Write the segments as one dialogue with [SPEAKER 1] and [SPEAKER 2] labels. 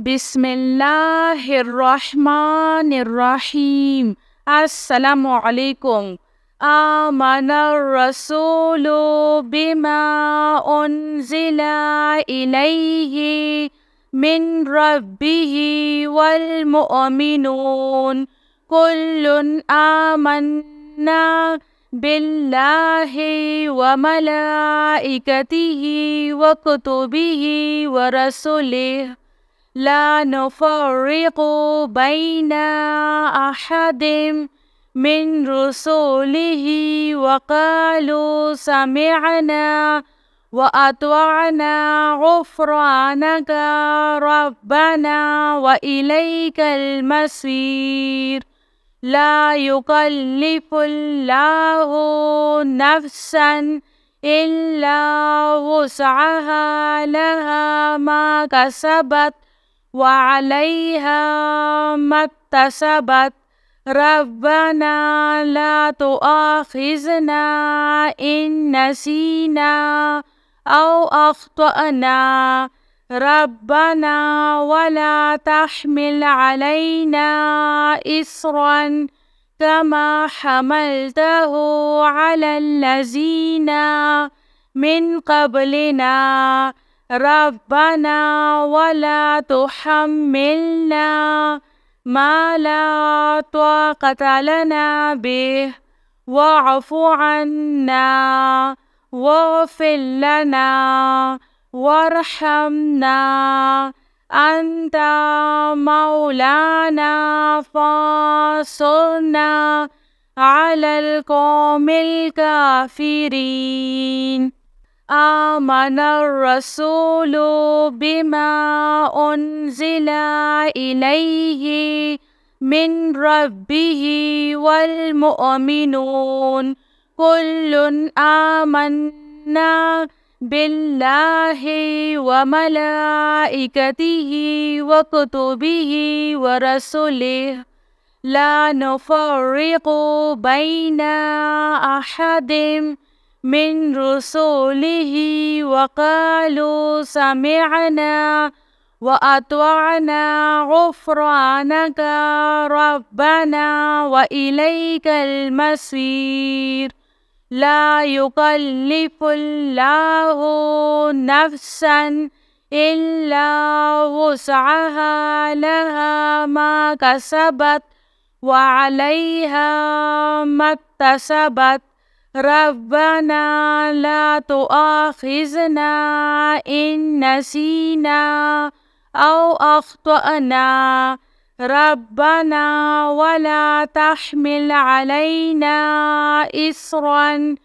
[SPEAKER 1] বিসমিল্লাহির রহমানির রহিম। আসসালামু আলাইকুম। আমানার রাসূলু বিমা উনজিলা ইলাইহি মিন রাব্বিহি ওয়াল মুমিনুন কুল্লুন আমান্না বিল্লাহি ওয়া মালাইকাতিহি ওয়া কুতুবিহি ওয়া রাসূলিহি لا نفرق بين أحد من رسله وقالوا سمعنا وأطعنا غفرانك ربنا وإليك المصير لا يكلف الله نفسا إلا وسعها لها ما كسبت وعليها ما اكتسبت ربنا لا تؤاخذنا إن نسينا أو أخطأنا ربنا ولا تحمل علينا إصرا كما حملته على الذين من قبلنا ربنا ولا تحملنا ما لا طاقة لنا به واعف عنا واغفر لنا وارحمنا أنت مولانا فانصرنا على القوم الكافرين آمن الرسول بما أنزل إليه من ربه والمؤمنون كل آمنا بالله وملائكته وكتبه ورسله لا نفرق بين أحد من رسله وقالوا سمعنا وأطعنا غفرانك ربنا وإليك المصير لا يكلف الله نفسا إلا وسعها لها ما كسبت وعليها ما اكتسبت ربنا لا تؤاخذنا إن نسينا أو أخطأنا ربنا ولا تحمل علينا إصرا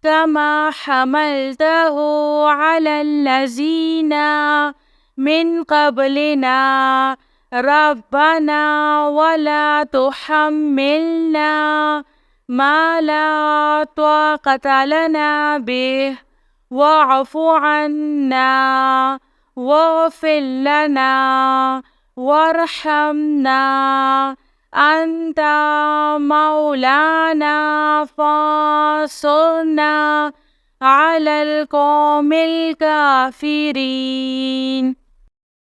[SPEAKER 1] كما حملته على الذين من قبلنا ربنا ولا تحملنا ما لا طاقة لنا به واعف عنا واغفر لنا وارحمنا أنت مولانا فانصرنا على القوم الكافرين